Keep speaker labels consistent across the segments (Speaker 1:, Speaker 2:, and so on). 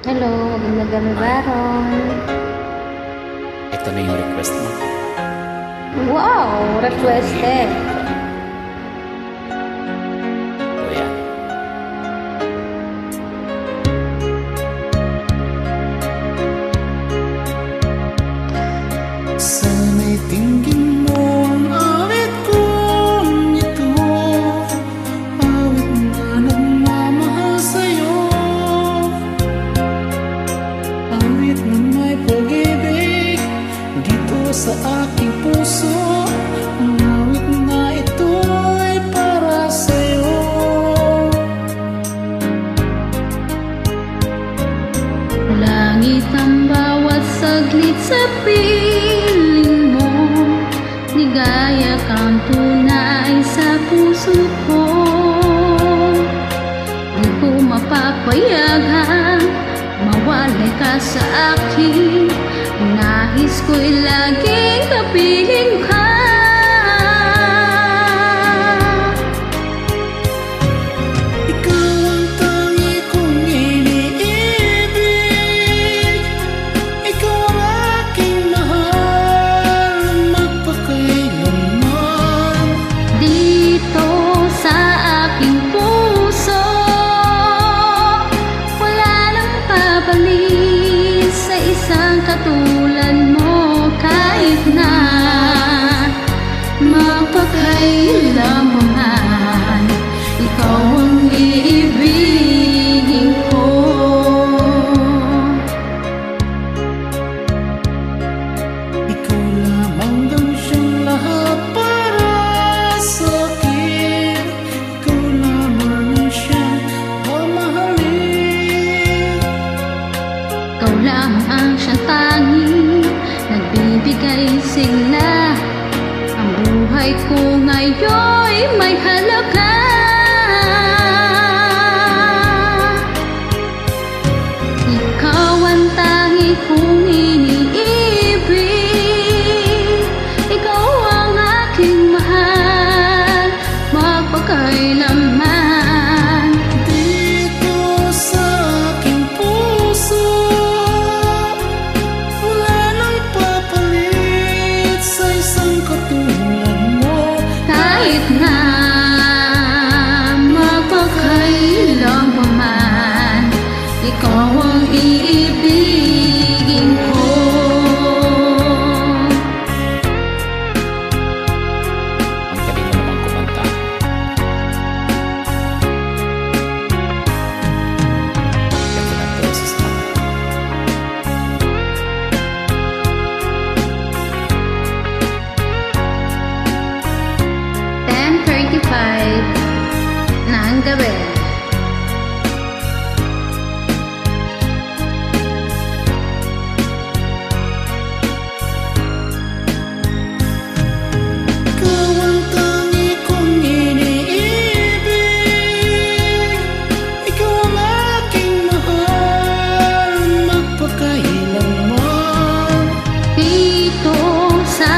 Speaker 1: Hello, magandang gabi, Baron.
Speaker 2: Ito na yung request mo.
Speaker 1: Wow, requested.
Speaker 2: Kuya. Sana'y tingin mo ang awit kong ito, awit na nagmamahal sa'yo, awit na may pag-ibig dito sa aking puso. Ang awit na ito ay para sa'yo.
Speaker 3: Langit ang bawat saglit sa piling mo, ligaya kang tunay sa puso ko. Di ko mapapayagan mawalay ka sa akin, nais ko'y laging kapiling ka.
Speaker 2: Ikaw ang tangi kong iniibig, ikaw ang aking mahal magpakailanman.
Speaker 3: Dito sa aking puso, wala nang papalit sa isang katulad mo. Kahit na magpakailan pa man, ikaw ang iibigin ko.
Speaker 2: Ikaw lamang daw siyang lahat para sa'kin, ikaw lamang siyang mamahalin.
Speaker 3: Ikaw lang ang siyang tanging nagbibigay sigla. Ang buhay ko ngayon'y may halaga. Ikaw ang tangi kong iniibig, ikaw ang aking mahal magpakailanman.
Speaker 2: Dito sa aking puso, wala nang papalit sa isang katulad mo.
Speaker 3: Kahit na magpakailan pa man, ikaw ang iibigin ko.
Speaker 2: Ang galing mo naman kumanta. Ganda ng boses mo.
Speaker 3: Ng gabi.
Speaker 2: Ikaw ang tangi kong iniibig, ikaw ang aking mahal magpakailanman.
Speaker 3: Dito sa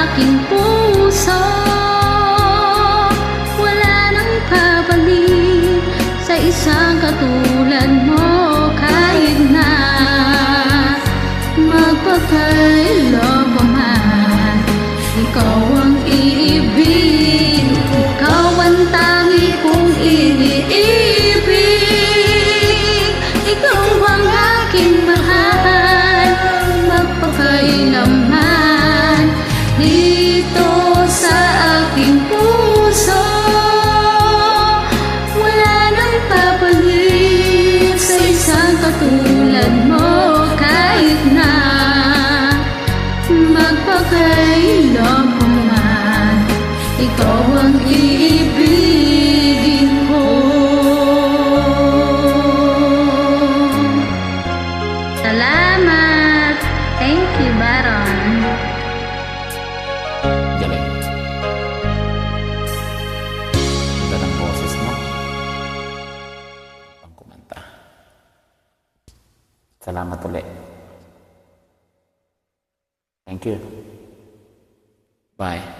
Speaker 3: aking puso, wala nang papalit sa isang katulad mo. Kahit na magpakailan pa man, ikaw ang iibig, ikaw ang tangi kong iniibig, ikaw ang aking mahal magpakailanman. Dito sa aking puso, wala nang papalit sa isang katulad mo. Kahit na magpakailan pa man, ikaw ang iibigin ko. Salamat! Thank you, Baron.
Speaker 2: Galing. Ganda ng boses mo. Ang kumanta. Salamat ulit. Thank you. Bye.